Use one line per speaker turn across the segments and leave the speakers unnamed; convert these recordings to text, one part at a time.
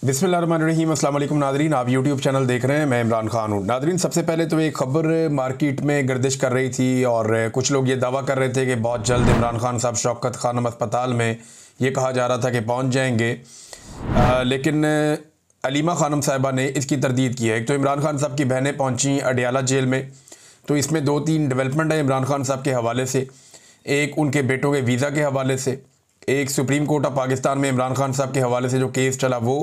बिस्मिल्लाहिर्रहमानिर्रहीम। अस्सलाम वालेकुम नादरीन, आप यूट्यूब चैनल देख रहे हैं। मैं इमरान खान हूँ। नादरीन, सबसे पहले तो एक ख़बर मार्केट में गर्दिश कर रही थी और कुछ लोग ये दावा कर रहे थे कि बहुत जल्द इमरान खान साहब शौकत खानम अस्पताल में, ये कहा जा रहा था कि पहुँच जाएंगे, लेकिन अलीमा खानम साहिबा ने इसकी तरदीद की है। एक तो इमरान खान साहब की बहनें पहुँची अडियाला जेल में, तो इसमें 2-3 डेवलपमेंट है इमरान खान साहब के हवाले से। एक उनके बेटों के वीज़ा के हवाले से, एक सुप्रीम कोर्ट ऑफ पाकिस्तान में इमरान खान साहब के हवाले से जो केस चला वो,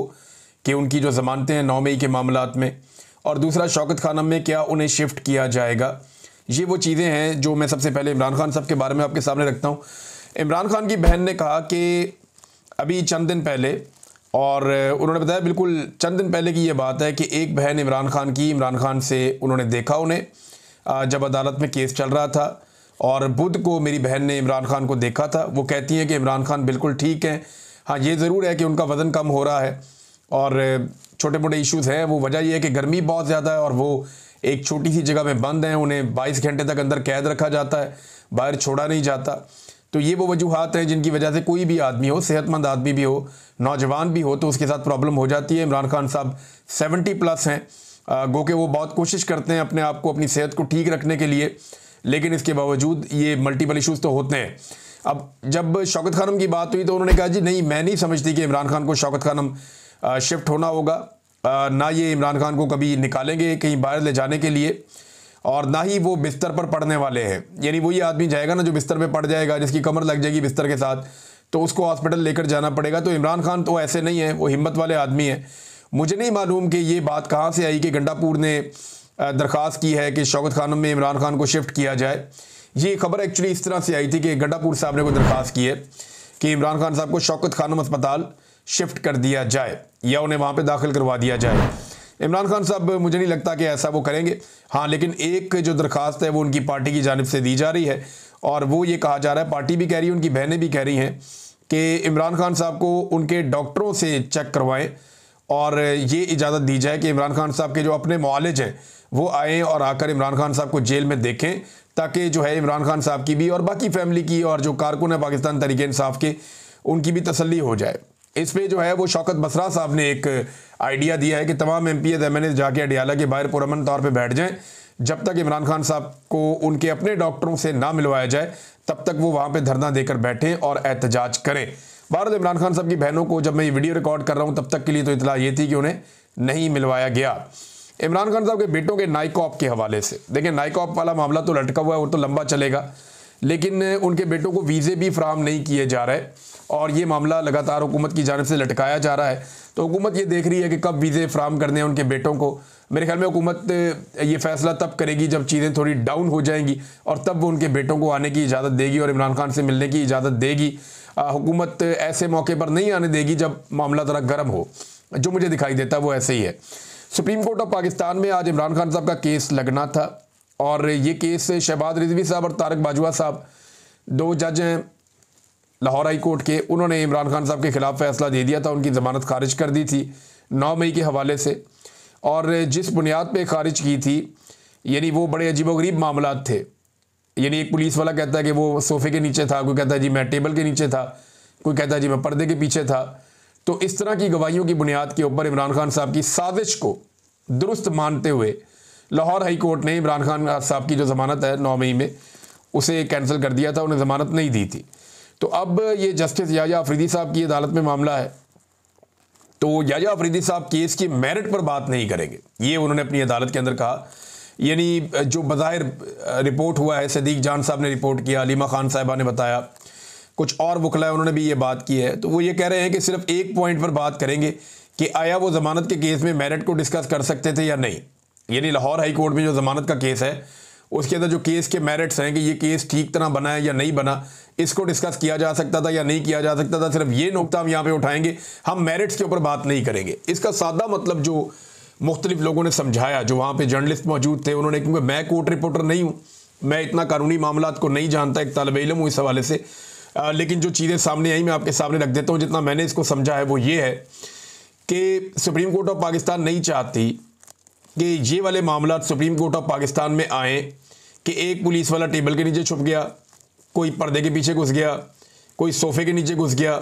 कि उनकी जो ज़मानतें हैं 9 मई के मामलात में, और दूसरा शौकत खानम में क्या उन्हें शिफ्ट किया जाएगा। ये वो चीज़ें हैं जो मैं सबसे पहले इमरान खान साहब के बारे में आपके सामने रखता हूँ। इमरान खान की बहन ने कहा कि अभी चंद दिन पहले, और उन्होंने बताया बिल्कुल चंद दिन पहले की ये बात है कि एक बहन इमरान खान की, इमरान खान से उन्होंने देखा उन्हें जब अदालत में केस चल रहा था, और बुध को मेरी बहन ने इमरान खान को देखा था। वो कहती हैं कि इमरान खान बिल्कुल ठीक हैं। हाँ, ये ज़रूर है कि उनका वज़न कम हो रहा है और छोटे मोटे इश्यूज़ हैं। वो वजह यह है कि गर्मी बहुत ज़्यादा है और वो एक छोटी सी जगह में बंद हैं, उन्हें 22 घंटे तक अंदर कैद रखा जाता है, बाहर छोड़ा नहीं जाता। तो ये वो वजूहात हैं जिनकी वजह से कोई भी आदमी हो, सेहतमंद आदमी भी हो, नौजवान भी हो, तो उसके साथ प्रॉब्लम हो जाती है। इमरान खान साहब 70+ हैं, गो के वो बहुत कोशिश करते हैं अपने आप को, अपनी सेहत को ठीक रखने के लिए, लेकिन इसके बावजूद ये मल्टीपल इश्यूज़ तो होते हैं। अब जब शौकत खानम की बात हुई तो उन्होंने कहा जी नहीं, मैं नहीं समझती कि इमरान खान को शौकत खानम शिफ्ट होना होगा, ना ये इमरान खान को कभी निकालेंगे कहीं बाहर ले जाने के लिए, और ना ही वो बिस्तर पर पड़ने वाले हैं। यानी वो ये आदमी जाएगा ना जो बिस्तर पे पड़ जाएगा, जिसकी कमर लग जाएगी बिस्तर के साथ, तो उसको हॉस्पिटल लेकर जाना पड़ेगा। तो इमरान खान तो ऐसे नहीं है, वो हिम्मत वाले आदमी हैं। मुझे नहीं मालूम कि ये बात कहाँ से आई कि गंडापुर ने दरख्वास्त की है कि शौकत खानम में इमरान खान को शिफ्ट किया जाए। ये खबर एक्चुअली इस तरह से आई थी कि गंडापुर साहब ने कोई दरख्वास्त की है कि इमरान खान साहब को शौकत खानम अस्पताल शिफ्ट कर दिया जाए या उन्हें वहाँ पे दाखिल करवा दिया जाए। इमरान खान साहब, मुझे नहीं लगता कि ऐसा वो करेंगे। हाँ, लेकिन एक जो दरख्वास्त है वो उनकी पार्टी की जानिब से दी जा रही है, और वो ये कहा जा रहा है, पार्टी भी कह रही है, उनकी बहनें भी कह रही हैं कि इमरान खान साहब को उनके डॉक्टरों से चेक करवाएं और ये इजाज़त दी जाए कि इमरान खान साहब के जो अपने मुआलिज हैं वो आएँ और आकर इमरान खान साहब को जेल में देखें, ताकि जो है इमरान खान साहब की भी और बाकी फैमिली की और जो कारकुन है पाकिस्तान तहरीक इंसाफ के, उनकी भी तसल्ली हो जाए। इस पे जो है वो शौकत बसरा साहब ने एक आइडिया दिया है कि तमाम MPs MNAs जाके अडियाला के बाहर पुरअमन तौर पे बैठ जाएं, जब तक इमरान खान साहब को उनके अपने डॉक्टरों से ना मिलवाया जाए तब तक वो वहाँ पे धरना देकर बैठें और एहतजाज करें। भारत इमरान खान साहब की बहनों को जब मैं ये वीडियो रिकॉर्ड कर रहा हूँ तब तक के लिए तो इतला ये थी कि उन्हें नहीं मिलवाया गया। इमरान खान साहब के बेटों के नाइकॉप के हवाले से, देखिए नाइकॉप वाला मामला तो लटका हुआ है, वो तो लंबा चलेगा, लेकिन उनके बेटों को वीज़े भी फराहम नहीं किए जा रहे और ये मामला लगातार हुकूमत की जानिब से लटकाया जा रहा है। तो हुकूमत ये देख रही है कि कब वीज़े फराहम करने हैं उनके बेटों को। मेरे ख्याल में हुकूमत ये फ़ैसला तब करेगी जब चीज़ें थोड़ी डाउन हो जाएंगी, और तब वो उनके बेटों को आने की इजाज़त देगी और इमरान खान से मिलने की इजाज़त देगी। हुकूमत ऐसे मौके पर नहीं आने देगी जब मामला ज़रा गर्म हो। जो मुझे दिखाई देता है वो ऐसे ही है। सुप्रीम कोर्ट ऑफ पाकिस्तान में आज इमरान खान साहब का केस लगना था, और ये केस शहबाज रिजवी साहब और तारक बाजवा साहब, 2 जज हैं लाहौर हाई कोर्ट के, उन्होंने इमरान खान साहब के खिलाफ फैसला दे दिया था, उनकी ज़मानत खारिज कर दी थी 9 मई के हवाले से। और जिस बुनियाद पे खारिज की थी, यानी वो बड़े अजीबोगरीब मामलात थे। यानी एक पुलिस वाला कहता है कि वो सोफ़े के नीचे था, कोई कहता है जी मैं टेबल के नीचे था, कोई कहता है जी मैं पर्दे के पीछे था। तो इस तरह की गवाहियों की बुनियाद के ऊपर इमरान खान साहब की साजिश को दुरुस्त मानते हुए लाहौर हाई कोर्ट ने इमरान खान साहब की जो ज़मानत है 9 मई में, उसे कैंसिल कर दिया था, उन्हें ज़मानत नहीं दी थी। तो अब ये जस्टिस याह्या अफरीदी साहब की अदालत में मामला है, तो याह्या अफरीदी साहब केस की मेरिट पर बात नहीं करेंगे, ये उन्होंने अपनी अदालत के अंदर कहा। यानी जो बज़ाहिर रिपोर्ट हुआ है, सदीक जान साहब ने रिपोर्ट किया, अलीमा खान साहिबा ने बताया, कुछ और वकला उन्होंने भी ये बात की है, तो वो ये कह रहे हैं कि सिर्फ एक पॉइंट पर बात करेंगे कि आया वो ज़मानत के केस में मेरिट को डिस्कस कर सकते थे या नहीं। यानी लाहौर हाई कोर्ट में जो ज़मानत का केस है उसके अंदर जो केस के मेरिट्स हैं कि ये केस ठीक तरह बना है या नहीं बना, इसको डिस्कस किया जा सकता था या नहीं किया जा सकता था, सिर्फ ये नुकता हम यहाँ पे उठाएंगे, हम मेरिट्स के ऊपर बात नहीं करेंगे। इसका सादा मतलब जो मुख्तलिफ लोगों ने समझाया, जो वहाँ पे जर्नलिस्ट मौजूद थे, उन्होंने, क्योंकि मैं कोर्ट रिपोर्टर नहीं हूँ, मैं इतना कानूनी मामलात को नहीं जानता, एक तालिब इल्म हूँ इस हवाले से, लेकिन जो चीज़ें सामने आई मैं आपके सामने रख देता हूँ। जितना मैंने इसको समझा है वो ये है कि सुप्रीम कोर्ट ऑफ पाकिस्तान नहीं चाहती कि ये वाले मामला सुप्रीम कोर्ट ऑफ पाकिस्तान में आए कि एक पुलिस वाला टेबल के नीचे छुप गया, कोई पर्दे के पीछे घुस गया, कोई सोफ़े के नीचे घुस गया,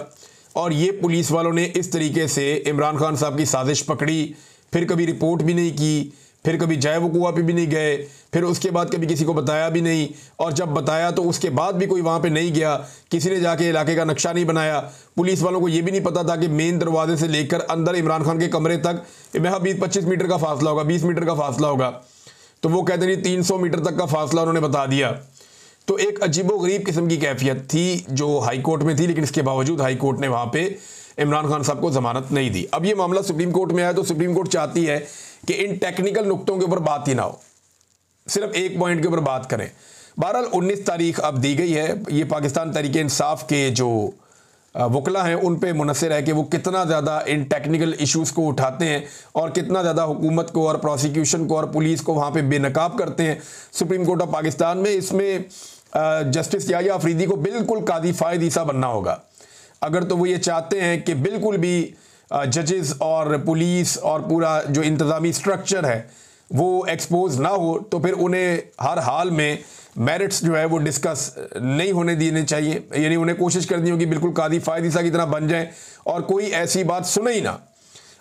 और ये पुलिस वालों ने इस तरीके से इमरान खान साहब की साजिश पकड़ी, फिर कभी रिपोर्ट भी नहीं की, फिर कभी जय वकुआ पे भी नहीं गए, फिर उसके बाद कभी किसी को बताया भी नहीं, और जब बताया तो उसके बाद भी कोई वहाँ पे नहीं गया, किसी ने जाके इलाके का नक्शा नहीं बनाया। पुलिस वालों को ये भी नहीं पता था कि मेन दरवाजे से लेकर अंदर इमरान खान के कमरे तक यहाँ 20-25 मीटर का फासला होगा, 20 मीटर का फासला होगा, तो वो कहते नहीं 300 मीटर तक का फासला उन्होंने बता दिया। तो एक अजीबोगरीब किस्म की कैफियत थी जो हाई कोर्ट में थी, लेकिन इसके बावजूद हाई कोर्ट ने वहाँ पे इमरान खान साहब को जमानत नहीं दी। अब ये मामला सुप्रीम कोर्ट में आया तो सुप्रीम कोर्ट चाहती है कि इन टेक्निकल नुक्तों के ऊपर बात ही ना हो, सिर्फ एक पॉइंट के ऊपर बात करें। बहरहाल 19 तारीख अब दी गई है, ये पाकिस्तान तहरीक इंसाफ के जो वकला हैं उन पे मुनसर है कि वो कितना ज़्यादा इन टेक्निकल इश्यूज़ को उठाते हैं और कितना ज़्यादा हुकूमत को और प्रोसिक्यूशन को और पुलिस को वहाँ पे बेनकाब करते हैं। सुप्रीम कोर्ट ऑफ पाकिस्तान में इसमें जस्टिस याहिया अफरीदी को बिल्कुल कादी फायद ईसा बनना होगा। अगर तो वो ये चाहते हैं कि बिल्कुल भी जजेस और पुलिस और पूरा जो इंतज़ामी स्ट्रक्चर है वो एक्सपोज ना हो, तो फिर उन्हें हर हाल में मेरिट्स जो है वो डिस्कस नहीं होने देने चाहिए, यानी उन्हें कोशिश करनी होगी बिल्कुल कादी फायद ईसा की तरह बन जाए और कोई ऐसी बात सुने ही ना,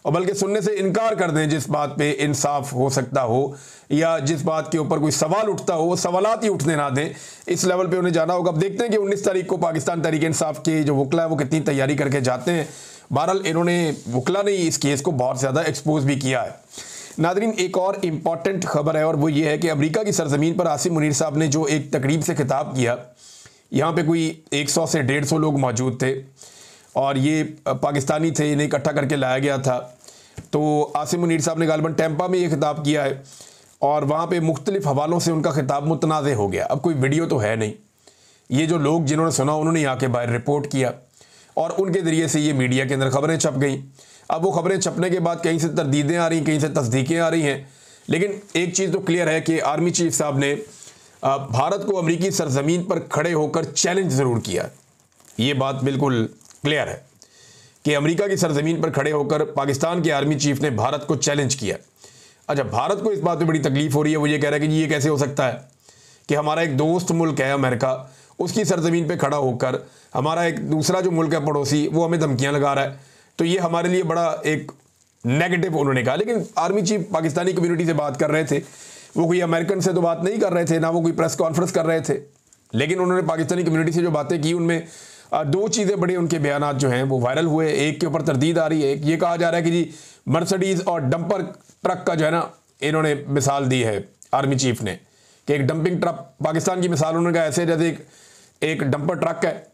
और बल्कि सुनने से इनकार कर दें जिस बात पे इंसाफ हो सकता हो या जिस बात के ऊपर कोई सवाल उठता हो वो सवालात ही उठने ना दें। इस लेवल पे उन्हें जाना होगा। अब देखते हैं कि 19 तारीख को पाकिस्तान तहरीक इंसाफ के जो वकला है वो कितनी तैयारी करके जाते हैं। बहरहाल इन्होंने वकला ने इस केस को बहुत ज़्यादा एक्सपोज भी किया है। नादरीन, एक और इम्पॉर्टेंट खबर है और वो ये है कि अमेरिका की सरजमीन पर आसिम मुनीर साहब ने जो एक तकरीब से खिताब किया, यहाँ पे कोई 100 से 150 लोग मौजूद थे और ये पाकिस्तानी थे, इन्हें इकट्ठा करके लाया गया था। तो आसिम मुनीर साहब ने गालिबन टैंपा में ये खिताब किया है और वहाँ पे मुख्तलिफ हवालों से उनका खिताब मुतनाज़ हो गया। अब कोई वीडियो तो है नहीं, ये जो लोग जिन्होंने सुना उन्होंने यहाँ के बाहर रिपोर्ट किया और उनके ज़रिए से ये मीडिया के अंदर खबरें छप गई। अब वो खबरें छपने के बाद कहीं से तरदीदें आ रही, कहीं से तस्दीकें आ रही हैं, लेकिन एक चीज़ तो क्लियर है कि आर्मी चीफ साहब ने भारत को अमरीकी सरजमीन पर खड़े होकर चैलेंज ज़रूर किया। ये बात बिल्कुल क्लियर है कि अमेरिका की सरजमीन पर खड़े होकर पाकिस्तान के आर्मी चीफ ने भारत को चैलेंज किया। अच्छा, भारत को इस बात पे बड़ी तकलीफ हो रही है, वो ये कह रहा है कि ये कैसे हो सकता है कि हमारा एक दोस्त मुल्क है अमेरिका, उसकी सरजमीन पे खड़ा होकर हमारा एक दूसरा जो मुल्क है पड़ोसी वो हमें धमकियां लगा रहा है, तो ये हमारे लिए बड़ा एक नेगेटिव उन्होंने कहा। लेकिन आर्मी चीफ पाकिस्तानी कम्युनिटी से बात कर रहे थे, वो कोई अमेरिकन से तो बात नहीं कर रहे थे, ना वो कोई प्रेस कॉन्फ्रेंस कर रहे थे, लेकिन उन्होंने पाकिस्तानी कम्युनिटी से जो बातें की उनमें दो चीज़ें बड़े उनके बयानात जो हैं वो वायरल हुए। एक के ऊपर तरदीद आ रही है, एक ये कहा जा रहा है कि जी मर्सिडीज़ और डंपर ट्रक का जो है ना, इन्होंने मिसाल दी है आर्मी चीफ ने कि एक डंपिंग ट्रक, पाकिस्तान की मिसाल उन्होंने कहा ऐसे जैसे एक डंपर ट्रक है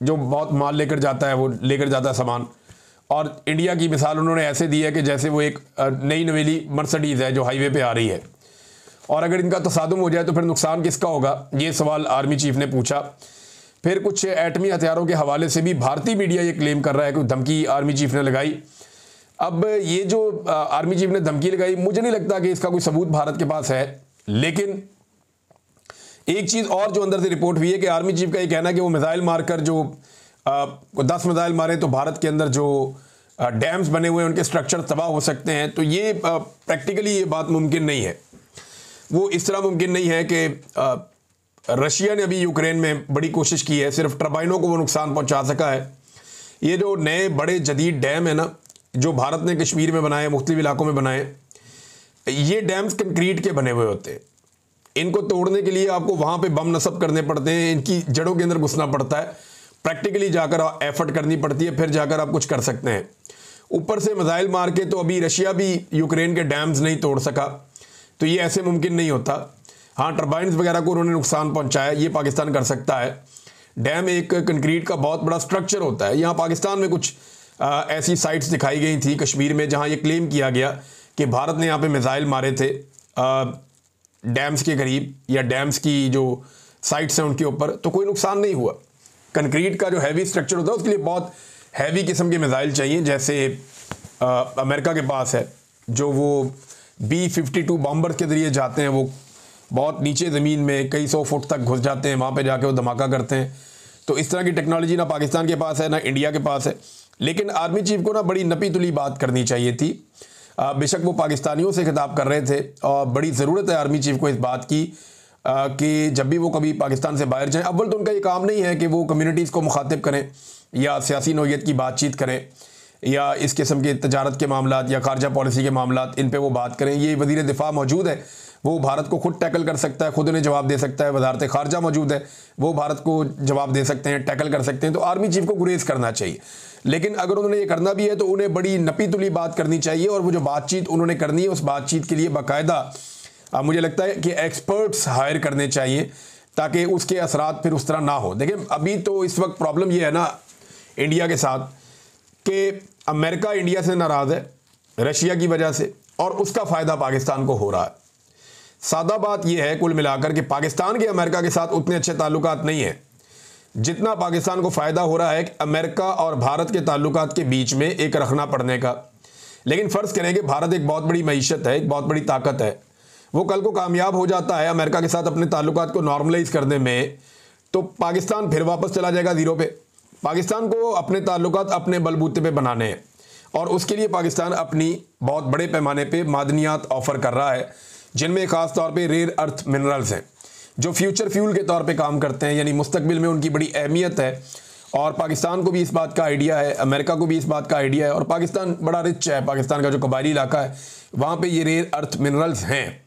जो बहुत माल लेकर जाता है, वो लेकर जाता है सामान, और इंडिया की मिसाल उन्होंने ऐसे दी है कि जैसे वो एक नई नवेली मर्सिडीज़ है जो हाईवे पे आ रही है, और अगर इनका तसादुम हो जाए तो फिर नुकसान किसका होगा, ये सवाल आर्मी चीफ ने पूछा। फिर कुछ एटमी हथियारों के हवाले से भी भारतीय मीडिया ये क्लेम कर रहा है कि धमकी आर्मी चीफ ने लगाई। अब ये जो आर्मी चीफ ने धमकी लगाई, मुझे नहीं लगता कि इसका कोई सबूत भारत के पास है, लेकिन एक चीज़ और जो अंदर से रिपोर्ट हुई है कि आर्मी चीफ का ये कहना है कि वो मिसाइल मारकर जो 10 मिसाइल मारे तो भारत के अंदर जो डैम्स बने हुए हैं उनके स्ट्रक्चर तबाह हो सकते हैं। तो ये प्रैक्टिकली ये बात मुमकिन नहीं है। वो इस तरह मुमकिन नहीं है कि रशिया ने अभी यूक्रेन में बड़ी कोशिश की है, सिर्फ टर्बाइनों को वो नुकसान पहुंचा सका है। ये जो नए बड़े जदीद डैम है ना, जो भारत ने कश्मीर में बनाए, मुख्तलिफ इलाकों में बनाए, ये डैम्स कंक्रीट के बने हुए होते हैं। इनको तोड़ने के लिए आपको वहाँ पे बम नस्ब करने पड़ते हैं, इनकी जड़ों के अंदर घुसना पड़ता है, प्रैक्टिकली जाकर एफर्ट करनी पड़ती है, फिर जाकर आप कुछ कर सकते हैं। ऊपर से मिसाइल मार के तो अभी रशिया भी यूक्रेन के डैम्स नहीं तोड़ सका, तो ये ऐसे मुमकिन नहीं होता। हाँ, टर्बाइन्स वगैरह को उन्होंने नुकसान पहुंचाया, ये पाकिस्तान कर सकता है। डैम एक कंक्रीट का बहुत बड़ा स्ट्रक्चर होता है। यहाँ पाकिस्तान में कुछ ऐसी साइट्स दिखाई गई थी कश्मीर में जहाँ ये क्लेम किया गया कि भारत ने यहाँ पे मिसाइल मारे थे डैम्स के करीब या डैम्स की जो साइट्स हैं उनके ऊपर, तो कोई नुकसान नहीं हुआ। कंक्रीट का जो हैवी स्ट्रक्चर होता है उसके लिए बहुत हैवी किस्म के मिसाइल चाहिए, जैसे अमेरिका के पास है जो वो B-52 बॉम्बर के ज़रिए जाते हैं, वो बहुत नीचे ज़मीन में कई 100 फुट तक घुस जाते हैं, वहाँ पे जाके वो धमाका करते हैं। तो इस तरह की टेक्नोलॉजी ना पाकिस्तान के पास है ना इंडिया के पास है। लेकिन आर्मी चीफ को ना बड़ी नपी तुली बात करनी चाहिए थी। बेशक वो पाकिस्तानियों से खिताब कर रहे थे और बड़ी ज़रूरत है आर्मी चीफ को इस बात की कि जब भी वो कभी पाकिस्तान से बाहर जाएं, अव्वल तो उनका ये काम नहीं है कि वो कम्युनिटीज़ को मुखातिब करें या सियासी नौयत की बातचीत करें या इस किस्म के तजारत के मामलात या खारजा पॉलिसी के मामलात, इन पे वो बात करें। ये वज़ीर दिफा मौजूद है, वो भारत को खुद टैकल कर सकता है, खुद उन्हें जवाब दे सकता है। वजारत खारजा मौजूद है, वो भारत को जवाब दे सकते हैं, टैकल कर सकते हैं। तो आर्मी चीफ को गुरेज करना चाहिए। लेकिन अगर उन्होंने ये करना भी है तो उन्हें बड़ी नपी तुली बात करनी चाहिए, और वो जो बातचीत उन्होंने करनी है उस बातचीत के लिए बाकायदा मुझे लगता है कि एक्सपर्ट्स हायर करने चाहिए, ताकि उसके असरात फिर उस तरह ना हो। देखिए, अभी तो इस वक्त प्रॉब्लम ये है ना इंडिया के साथ कि अमेरिका इंडिया से नाराज़ है रशिया की वजह से, और उसका फ़ायदा पाकिस्तान को हो रहा है। सादा बात यह है कुल मिलाकर कि पाकिस्तान के अमेरिका के साथ उतने अच्छे ताल्लुकात नहीं है जितना पाकिस्तान को फ़ायदा हो रहा है कि अमेरिका और भारत के ताल्लुकात के बीच में एक रखना पड़ने का। लेकिन फ़र्ज़ करें कि भारत एक बहुत बड़ी मईशत है, एक बहुत बड़ी ताकत है, वो कल को कामयाब हो जाता है अमेरिका के साथ अपने ताल्लुकात को नॉर्मलाइज करने में, तो पाकिस्तान फिर वापस चला जाएगा ज़ीरो पे। पाकिस्तान को अपने ताल्लुकात अपने बलबूते पे बनाने हैं, और उसके लिए पाकिस्तान अपनी बहुत बड़े पैमाने पे मादनियात ऑफ़र कर रहा है, जिनमें ख़ास तौर पे रेयर अर्थ मिनरल्स हैं जो फ्यूचर फ्यूल के तौर पे काम करते हैं, यानी मुस्तकबिल में उनकी बड़ी अहमियत है। और पाकिस्तान को भी इस बात का आइडिया है, अमेरिका को भी इस बात का आइडिया है, और पाकिस्तान बड़ा रिच है। पाकिस्तान का जो कबायली इलाका है वहाँ पे ये रेयर अर्थ मिनरल्स हैं।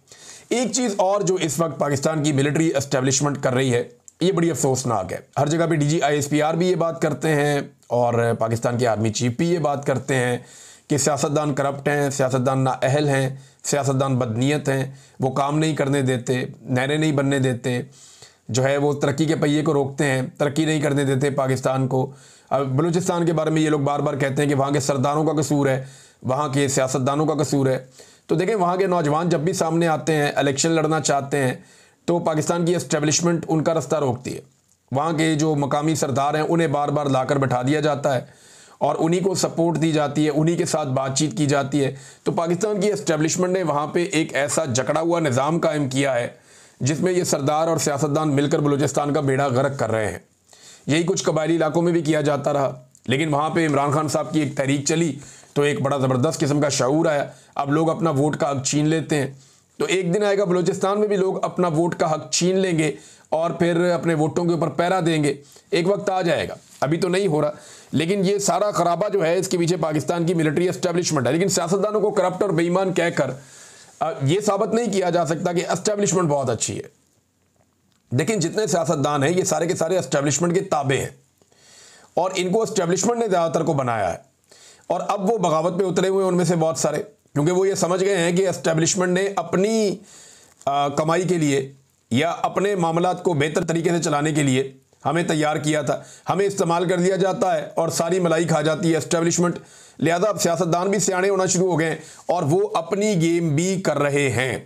एक चीज़ और जो इस वक्त पाकिस्तान की मिलिट्री एस्टेब्लिशमेंट कर रही है, ये बड़ी अफसोसनाक है। हर जगह पे DGISPR भी ये बात करते हैं, और पाकिस्तान के आर्मी चीफ भी ये बात करते हैं कि सियासतदान करप्ट हैं, सियासतदान नाअहल हैं, सियासतदान बदनीयत हैं, वो काम नहीं करने देते, नहरें नहीं बनने देते, जो है वो तरक्की के पहिए को रोकते हैं, तरक्की नहीं करने देते पाकिस्तान को। अब बलूचिस्तान के बारे में ये लोग बार बार कहते हैं कि वहाँ के सरदारों का कसूर है, वहाँ के सियासतदानों का कसूर है। तो देखें, वहाँ के नौजवान जब भी सामने आते हैं, इलेक्शन लड़ना चाहते हैं, तो पाकिस्तान की एस्टेब्लिशमेंट उनका रास्ता रोकती है। वहाँ के जो मकामी सरदार हैं उन्हें बार बार लाकर बैठा दिया जाता है, और उन्हीं को सपोर्ट दी जाती है, उन्हीं के साथ बातचीत की जाती है। तो पाकिस्तान की एस्टेब्लिशमेंट ने वहाँ पे एक ऐसा जकड़ा हुआ निज़ाम कायम किया है जिसमें ये सरदार और सियासतदान मिलकर बलूचिस्तान का बेड़ा गर्क कर रहे हैं। यही कुछ कबायली इलाकों में भी किया जाता रहा, लेकिन वहाँ पे इमरान खान साहब की एक तहरीक चली तो एक बड़ा ज़बरदस्त किस्म का शऊर आया। अब लोग अपना वोट का हक छीन लेते हैं, तो एक दिन आएगा बलूचिस्तान में भी लोग अपना वोट का हक छीन लेंगे और फिर अपने वोटों के ऊपर पहरा देंगे। एक वक्त आ जाएगा, अभी तो नहीं हो रहा, लेकिन ये सारा खराबा जो है इसके पीछे पाकिस्तान की मिलिट्री एस्टेब्लिशमेंट है। लेकिन सियासतदानों को करप्ट और बेईमान कहकर ये साबित नहीं किया जा सकता कि एस्टेब्लिशमेंट बहुत अच्छी है। लेकिन जितने सियासतदान हैं ये सारे के सारे एस्टेब्लिशमेंट के ताबे हैं, और इनको एस्टेब्लिशमेंट ने ज़्यादातर को बनाया है। और अब वो बगावत पे उतरे हुए उनमें से बहुत सारे, क्योंकि वो ये समझ गए हैं कि एस्टेब्लिशमेंट ने अपनी कमाई के लिए या अपने मामलात को बेहतर तरीके से चलाने के लिए हमें तैयार किया था, हमें इस्तेमाल कर दिया जाता है और सारी मलाई खा जाती है एस्टेब्लिशमेंट। लिहाजा अब सियासतदान भी सियाने होना शुरू हो गए और वो अपनी गेम भी कर रहे हैं।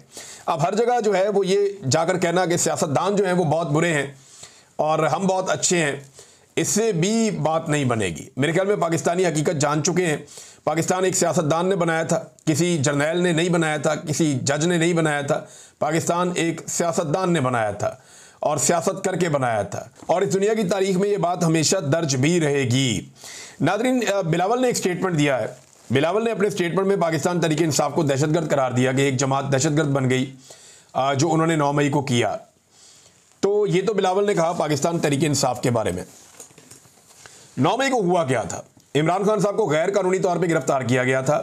अब हर जगह जो है वो ये जाकर कहना कि सियासतदान जो हैं वो बहुत बुरे हैं और हम बहुत अच्छे हैं, इससे भी बात नहीं बनेगी। मेरे ख्याल में पाकिस्तानी हकीकत जान चुके हैं। पाकिस्तान एक सियासतदान ने बनाया था, किसी जर्नैल ने नहीं बनाया था, किसी जज ने नहीं बनाया था। पाकिस्तान एक सियासतदान ने बनाया था और सियासत करके बनाया था, और इस दुनिया की तारीख में ये बात हमेशा दर्ज भी रहेगी। नादरीन, बिलावल ने एक स्टेटमेंट दिया है। बिलावल ने अपने स्टेटमेंट में पाकिस्तान तहरीक इंसाफ को दहशतगर्द करार दिया कि एक जमात दहशतगर्द बन गई जो उन्होंने 9 मई को किया। तो ये तो बिलावल ने कहा पाकिस्तान तहरीक इंसाफ के बारे में। 9 मई को हुआ क्या था? इमरान खान साहब को गैर कानूनी तौर पर गिरफ्तार किया गया था।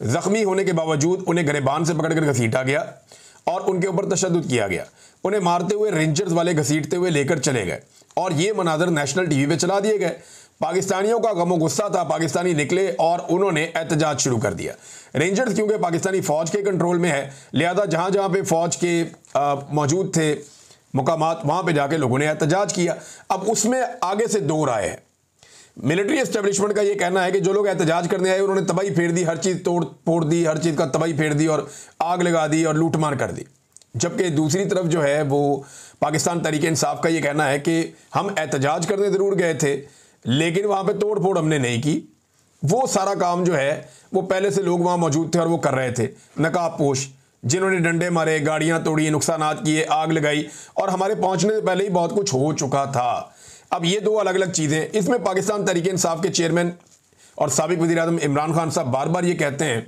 जख्मी होने के बावजूद उन्हें गिरबान से पकड़कर घसीटा गया और उनके ऊपर तशद्दुद किया गया। उन्हें मारते हुए रेंजर्स वाले घसीटते हुए लेकर चले गए और ये मनाजर नेशनल टीवी पे चला दिए गए। पाकिस्तानियों का गमो गुस्सा था, पाकिस्तानी निकले और उन्होंने एहतजाज शुरू कर दिया। रेंजर्स क्योंकि पाकिस्तानी फ़ौज के कंट्रोल में है, लिहाजा जहाँ जहाँ पे फ़ौज के मौजूद थे मुकामात, वहाँ पे जाके लोगों ने एहतजाज किया। अब उसमें आगे से 2 राय है। मिलिट्री एस्टेब्लिशमेंट का ये कहना है कि जो लोग एहतजाज करने आए उन्होंने तबाही फेर दी, हर चीज़ तोड़ फोड़ दी, हर चीज़ का तबाही फेर दी और आग लगा दी और लूटमार कर दी। जबकि दूसरी तरफ जो है वो पाकिस्तान तहरीक इंसाफ का ये कहना है कि हम एहतजाज करने ज़रूर गए थे लेकिन वहाँ पे तोड़ फोड़ हमने नहीं की। वो सारा काम जो है वो पहले से लोग वहाँ मौजूद थे और वो कर रहे थे, नकाबपोश, जिन्होंने डंडे मारे, गाड़ियाँ तोड़ी, नुकसानात किए, आग लगाई, और हमारे पहुँचने से पहले ही बहुत कुछ हो चुका था। अब ये 2 अलग अलग चीज़ें। इसमें पाकिस्तान तहरीक इंसाफ के चेयरमैन और साबिक वज़ीर आज़म इमरान खान साहब बार बार ये कहते हैं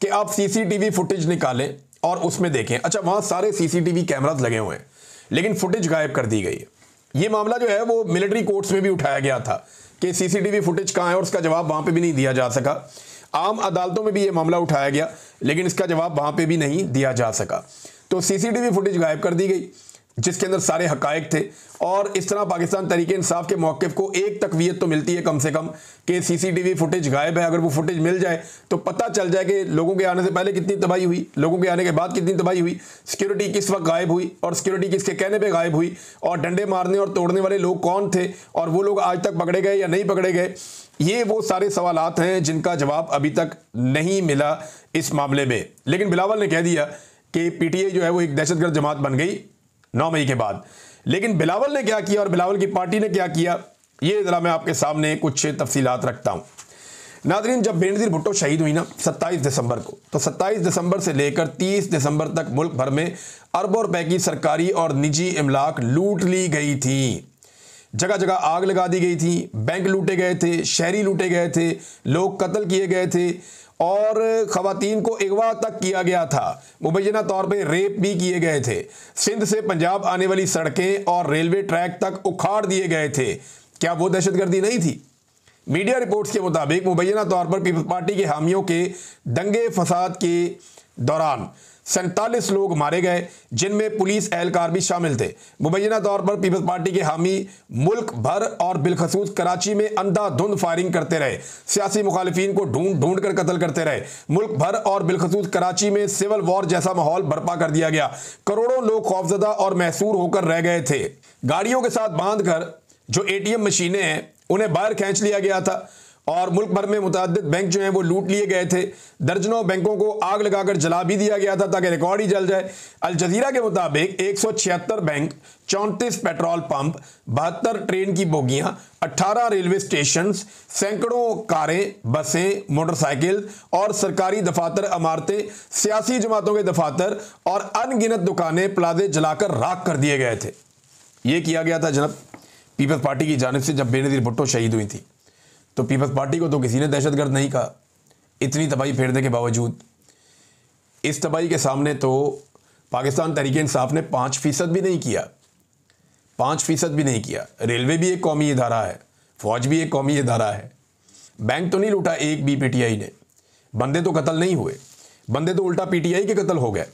कि आप CCTV फुटेज निकालें, और उसमें देखें, अच्छा वहां सारे सीसीटीवी कैमरास लगे हुए हैं लेकिन फुटेज गायब कर दी गई है। ये मामला जो है वो मिलिट्री कोर्ट्स में भी उठाया गया था कि सीसीटीवी फुटेज कहाँ है, और उसका जवाब वहां पे भी नहीं दिया जा सका। आम अदालतों में भी ये मामला उठाया गया लेकिन इसका जवाब वहां पे भी नहीं दिया जा सका। तो सीसीटीवी फुटेज गायब कर दी गई जिसके अंदर सारे हकायक थे, और इस तरह पाकिस्तान तहरीक इंसाफ के मौक़िफ़ को एक तक़वियत तो मिलती है कम से कम कि सीसीटीवी फुटेज गायब है। अगर वो फुटेज मिल जाए तो पता चल जाए कि लोगों के आने से पहले कितनी तबाही हुई, लोगों के आने के बाद कितनी तबाही हुई, सिक्योरिटी किस वक्त गायब हुई और सिक्योरिटी किसके कहने पर गायब हुई, और डंडे मारने और तोड़ने वाले लोग कौन थे और वो लोग आज तक पकड़े गए या नहीं पकड़े गए। ये वो सारे सवालात हैं जिनका जवाब अभी तक नहीं मिला इस मामले में। लेकिन बिलावल ने कह दिया कि पीटीआई जो है वो एक दहशतगर्द जमात बन गई 9 मई के बाद। लेकिन बिलावल ने क्या किया और बिलावल की पार्टी ने क्या किया, ये जरा मैं आपके सामने कुछ तफसीलात रखता हूं। नाज़रीन, जब बेनज़ीर भुट्टो शहीद हुई ना 27 दिसंबर को, तो 27 दिसंबर से लेकर 30 दिसंबर तक मुल्क भर में अरबों रुपए की सरकारी और निजी इमलाक लूट ली गई थी। जगह जगह आग लगा दी गई थी, बैंक लूटे गए थे, शहरी लूटे गए थे, लोग कत्ल किए गए थे और ख़वातीन को अगवा तक किया गया था। मुबैना तौर पे रेप भी किए गए थे। सिंध से पंजाब आने वाली सड़कें और रेलवे ट्रैक तक उखाड़ दिए गए थे। क्या वो दहशतगर्दी नहीं थी? मीडिया रिपोर्ट्स के मुताबिक मुबैना तौर पर पीपल्स पार्टी के हामियों के दंगे फसाद के दौरान 47 लोग मारे गए जिनमें पुलिस एहलकार भी शामिल थे। मुबैना तौर पर पीपल्स पार्टी के हामी मुल्क भर और बिलखसूस कराची में अंधाधुंध फायरिंग करते रहे, सियासी मुखालिफिन को ढूंढ ढूंढ कर कत्ल करते रहे। मुल्क भर और बिलखसूस कराची में सिविल वॉर जैसा माहौल बर्पा कर दिया गया। करोड़ों लोग खौफजदा और महसूर होकर रह गए थे। गाड़ियों के साथ बांध कर जो ATM मशीनें हैं उन्हें बाहर खींच लिया गया था और मुल्क भर में मुतअद्दिद बैंक जो हैं वो लूट लिए गए थे। दर्जनों बैंकों को आग लगाकर जला भी दिया गया था ताकि रिकॉर्ड ही जल जाए। अल जजीरा के मुताबिक 176 बैंक, 34 पेट्रोल पंप, 72 ट्रेन की बोगियां, 18 रेलवे स्टेशन, सैकड़ों कारें, बसें, मोटरसाइकिल और सरकारी दफातर, इमारतें, सियासी जमातों के दफातर और अनगिनत दुकानें, प्लाजे जलाकर राख कर दिए गए थे। ये किया गया था जनाब पीपल्स पार्टी की जानिब से जब बेनज़ीर भुट्टो शहीद हुई थी। तो पीपल्स पार्टी को तो किसी ने दहशतगर्द नहीं कहा। इतनी तबाही फेरने के बावजूद इस तबाही के सामने तो पाकिस्तान तहरीक इंसाफ ने 5% भी नहीं किया। 5% भी नहीं किया। रेलवे भी एक कौमी इदारा है, फौज भी एक कौमी इदारा है। बैंक तो नहीं लूटा एक भी पीटीआई ने। बंदे तो कत्ल नहीं हुए, बंदे तो उल्टा पीटीआई के कत्ल हो गए।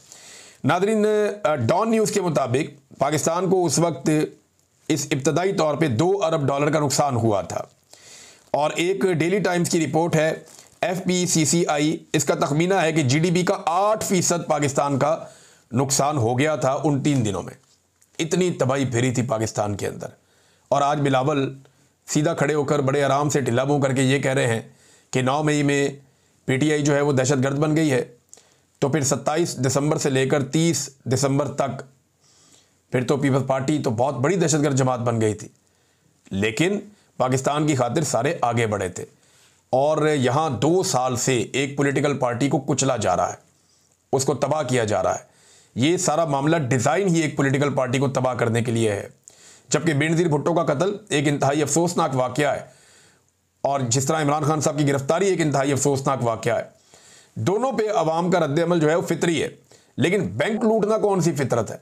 नादरीन, डॉन न्यूज़ के मुताबिक पाकिस्तान को उस वक्त इस इब्तदाई तौर पे $2 अरब का नुकसान हुआ था और एक डेली टाइम्स की रिपोर्ट है FPCCI, इसका तखमीना है कि GDP का 8% पाकिस्तान का नुकसान हो गया था उन 3 दिनों में। इतनी तबाही फेरी थी पाकिस्तान के अंदर। और आज बिलावल सीधा खड़े होकर बड़े आराम से ढिला मुँह करके ये कह रहे हैं कि 9 मई में PTI जो है वो दहशतगर्द बन गई है। तो फिर 27 दिसंबर से लेकर 30 दिसंबर तक फिर तो पीपल्स पार्टी तो बहुत बड़ी दहशतगर्द जमात बन गई थी। लेकिन पाकिस्तान की खातिर सारे आगे बढ़े थे और यहाँ 2 साल से एक पॉलिटिकल पार्टी को कुचला जा रहा है, उसको तबाह किया जा रहा है। ये सारा मामला डिज़ाइन ही एक पॉलिटिकल पार्टी को तबाह करने के लिए है। जबकि बेनज़ीर भुट्टो का कत्ल एक इंतहाई अफसोसनाक वाक़या है और जिस तरह इमरान खान साहब की गिरफ्तारी एक इंतहाई अफसोसनाक वाक़या है। दोनों पे अवाम का रद्द-ए-अमल जो है वो फितरी है। लेकिन बैंक लूटना कौन सी फितरत है?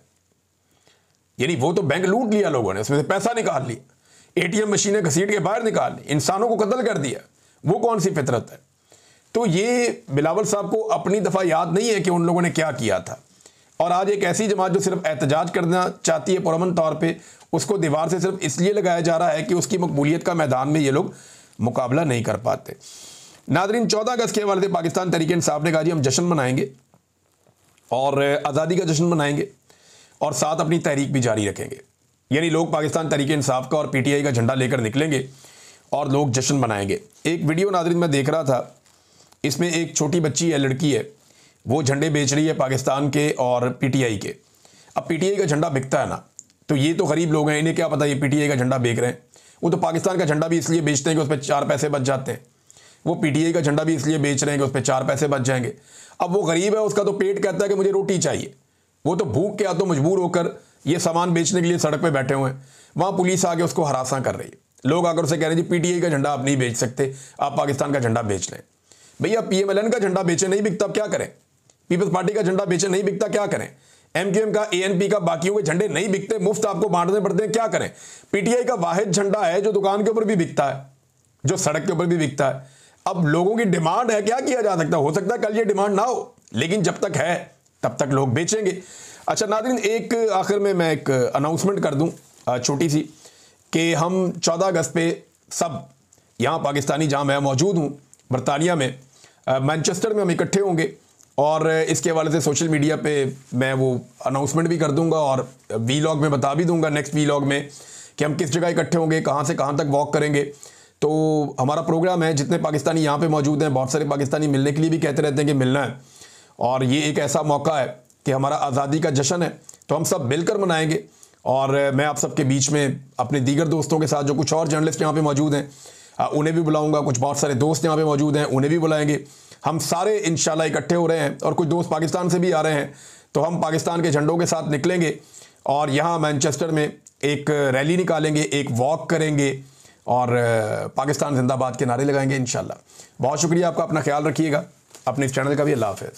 यानी वो तो बैंक लूट लिया लोगों ने, उसमें से पैसा निकाल लिया, ATM मशीनें घसीट के बाहर निकाल ली, इंसानों को कत्ल कर दिया, वो कौन सी फितरत है? तो ये बिलावल साहब को अपनी दफ़ा याद नहीं है कि उन लोगों ने क्या किया था। और आज एक ऐसी जमात जो सिर्फ एहतजाज करना चाहती है पुरअमन तौर पे, उसको दीवार से सिर्फ इसलिए लगाया जा रहा है कि उसकी मकबूलियत का मैदान में ये लोग मुकाबला नहीं कर पाते। नादरीन, 14 अगस्त के हवाले से पाकिस्तान तहरीक इंसाफ ने कहा जी हम जश्न मनाएंगे और आज़ादी का जश्न मनाएंगे और साथ अपनी तहरीक भी जारी रखेंगे। यानी लोग पाकिस्तान तहरीक इंसाफ का और PTI का झंडा लेकर निकलेंगे और लोग जश्न मनाएंगे। एक वीडियो नादरीन मैं देख रहा था, इसमें एक छोटी बच्ची है, लड़की है, वो झंडे बेच रही है पाकिस्तान के और PTI के। अब PTI का झंडा बिकता है ना, तो ये तो गरीब लोग हैं, इन्हें क्या पता ये PTI का झंडा बेच रहे हैं। वो तो पाकिस्तान का झंडा भी इसलिए बेचते हैं कि उस पर 4 पैसे बच जाते हैं। वो PTI का झंडा भी इसलिए बेच रहे हैं कि उस पर 4 पैसे बच जाएंगे। अब वो गरीब है, उसका तो पेट कहता है कि मुझे रोटी चाहिए। वो तो भूख के तो मजबूर होकर ये सामान बेचने के लिए सड़क पे बैठे हुए हैं। वहाँ पुलिस आके उसको हरासा कर रही है। लोग आकर उसे कह रहे हैं जी PTI का झंडा आप नहीं बेच सकते, आप पाकिस्तान का झंडा बेच लें। भैया PMLN का झंडा बेचे, नहीं बिकता, अब क्या करें? पीपल्स पार्टी का झंडा बेचे, नहीं बिकता, क्या करें? एमक्यूएम का, एएनपी का, बाकियों के झंडे नहीं बिकते, मुफ्त आपको बांटने पड़ते हैं, क्या करें? पीटीआई का वाहिद झंडा है जो दुकान के ऊपर भी बिकता है, जो सड़क के ऊपर भी बिकता है। अब लोगों की डिमांड है, क्या किया जा सकता है? हो सकता है कल ये डिमांड ना हो, लेकिन जब तक है तब तक लोग बेचेंगे। अच्छा नाज़रीन, एक आखिर में मैं एक अनाउंसमेंट कर दूं छोटी सी, कि हम 14 अगस्त पे सब यहाँ पाकिस्तानी, जहाँ मैं मौजूद हूँ बरतानिया में, मैनचेस्टर में हम इकट्ठे होंगे, और इसके हवाले से सोशल मीडिया पे मैं वो अनाउंसमेंट भी कर दूंगा और वीलॉग में बता भी दूंगा, नेक्स्ट वीलॉग में, कि हम किस जगह इकट्ठे होंगे, कहाँ से कहाँ तक वॉक करेंगे। तो हमारा प्रोग्राम है, जितने पाकिस्तानी यहाँ पे मौजूद हैं, बहुत सारे पाकिस्तानी मिलने के लिए भी कहते रहते हैं कि मिलना है, और ये एक ऐसा मौका है कि हमारा आज़ादी का जश्न है, तो हम सब मिलकर मनाएंगे। और मैं आप सबके बीच में अपने दीगर दोस्तों के साथ, जो कुछ और जर्नलिस्ट यहाँ पे मौजूद हैं, उन्हें भी बुलाऊंगा, कुछ बहुत सारे दोस्त यहाँ पे मौजूद हैं, उन्हें भी बुलाएंगे। हम सारे इंशाल्लाह इकट्ठे हो रहे हैं, और कुछ दोस्त पाकिस्तान से भी आ रहे हैं, तो हम पाकिस्तान के झंडों के साथ निकलेंगे और यहाँ मैनचेस्टर में एक रैली निकालेंगे, एक वॉक करेंगे, और पाकिस्तान जिंदाबाद के नारे लगाएंगे इंशाल्लाह। बहुत शुक्रिया आपका, अपना ख्याल रखिएगा, अपने इस चैनल का भी। अल्लाह हाफ़िज़।